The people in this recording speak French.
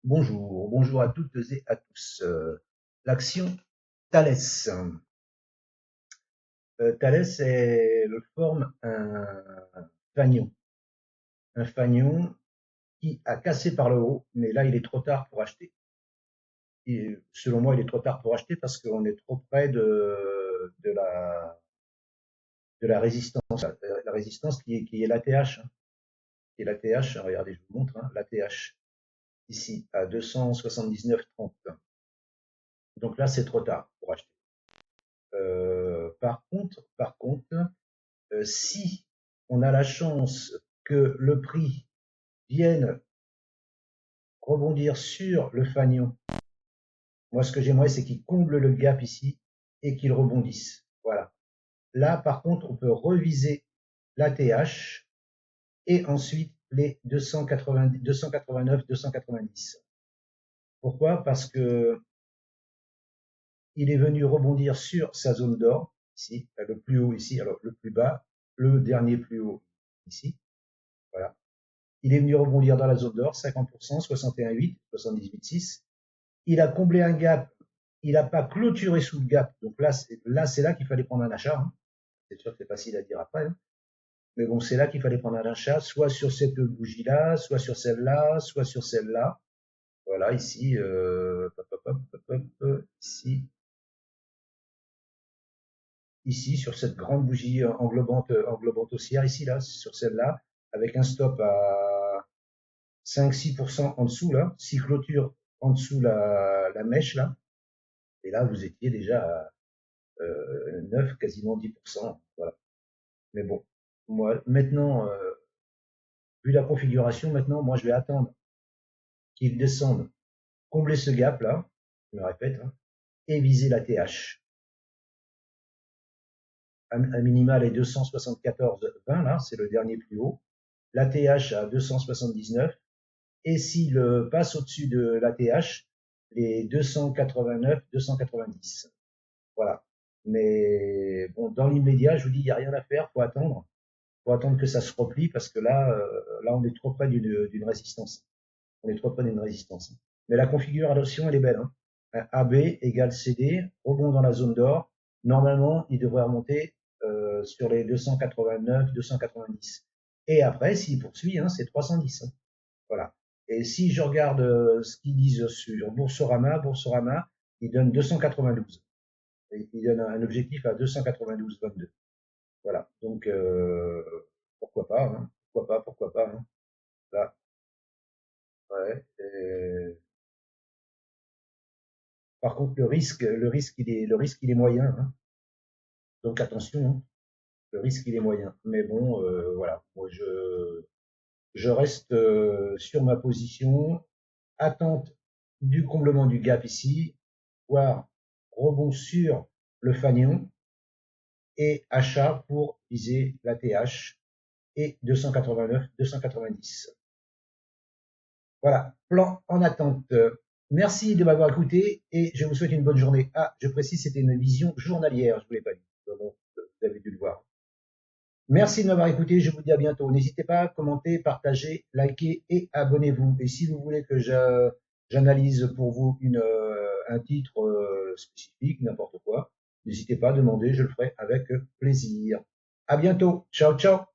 Bonjour, bonjour à toutes et à tous. L'action Thalès. Thalès forme un fanion qui a cassé par le haut, mais là il est trop tard pour acheter. Et, selon moi, il est trop tard pour acheter parce qu'on est trop près de la résistance, la résistance qui est l'ATH, qui est l'ATH. Regardez, je vous montre, l'ATH ici à 279,30. Donc là, c'est trop tard pour acheter. Par contre, si on a la chance que le prix vienne rebondir sur le fanion, moi ce que j'aimerais c'est qu'il comble le gap ici et qu'il rebondisse. Voilà. Là par contre on peut reviser l'ATH et ensuite les 280, 289, 290. Pourquoi? Parce que il est venu rebondir sur sa zone d'or, ici, le plus haut ici, alors le plus bas, le dernier plus haut ici. Voilà. Il est venu rebondir dans la zone d'or, 50%, 61,8, 78,6. Il a comblé un gap. Il n'a pas clôturé sous le gap. Donc là, c'est là qu'il fallait prendre un achat. C'est sûr que c'est facile à dire après. Mais bon, c'est là qu'il fallait prendre un achat, soit sur cette bougie-là, soit sur celle-là, soit sur celle-là. Voilà, ici, ici, sur cette grande bougie englobante haussière, ici, là, sur celle-là, avec un stop à 5-6% en dessous, là, 6 clôtures en dessous la mèche, là. Et là, vous étiez déjà à 9, quasiment 10%. Voilà. Mais bon, moi, maintenant, vu la configuration, maintenant, moi, je vais attendre qu'il descende, combler ce gap-là, je me répète, et viser la TH. Un minimal est 274,20, là, c'est le dernier plus haut. La TH à 279. Et s'il passe au-dessus de la TH, les 289, 290. Voilà. Mais bon, dans l'immédiat, je vous dis, il n'y a rien à faire, faut attendre. Faut attendre que ça se replie parce que là, on est trop près d'une résistance. On est trop près d'une résistance. Mais la configuration, elle est belle. AB égale CD, rebond dans la zone d'or. Normalement, il devrait remonter sur les 289, 290. Et après, s'il poursuit, c'est 310. Voilà. Et si je regarde ce qu'ils disent sur Boursorama, ils donnent 292. Ils donnent un objectif à 292,22. Voilà. Donc, pourquoi pas, pourquoi pas. Là, ouais. Par contre, le risque, il est moyen. Donc attention, le risque, il est moyen. Mais bon, voilà. Moi, je reste sur ma position, attente du comblement du gap ici, voire rebond sur le fanion et achat pour viser la TH et 289, 290. Voilà, plan en attente. Merci de m'avoir écouté et je vous souhaite une bonne journée. Ah, je précise, c'était une vision journalière, je ne vous l'ai pas dit. Bon, vous avez dû le voir. Merci de m'avoir écouté, je vous dis à bientôt. N'hésitez pas à commenter, partager, liker et abonnez-vous. Et si vous voulez que j'analyse pour vous un titre spécifique, n'importe quoi, n'hésitez pas à demander, je le ferai avec plaisir. À bientôt. Ciao, ciao.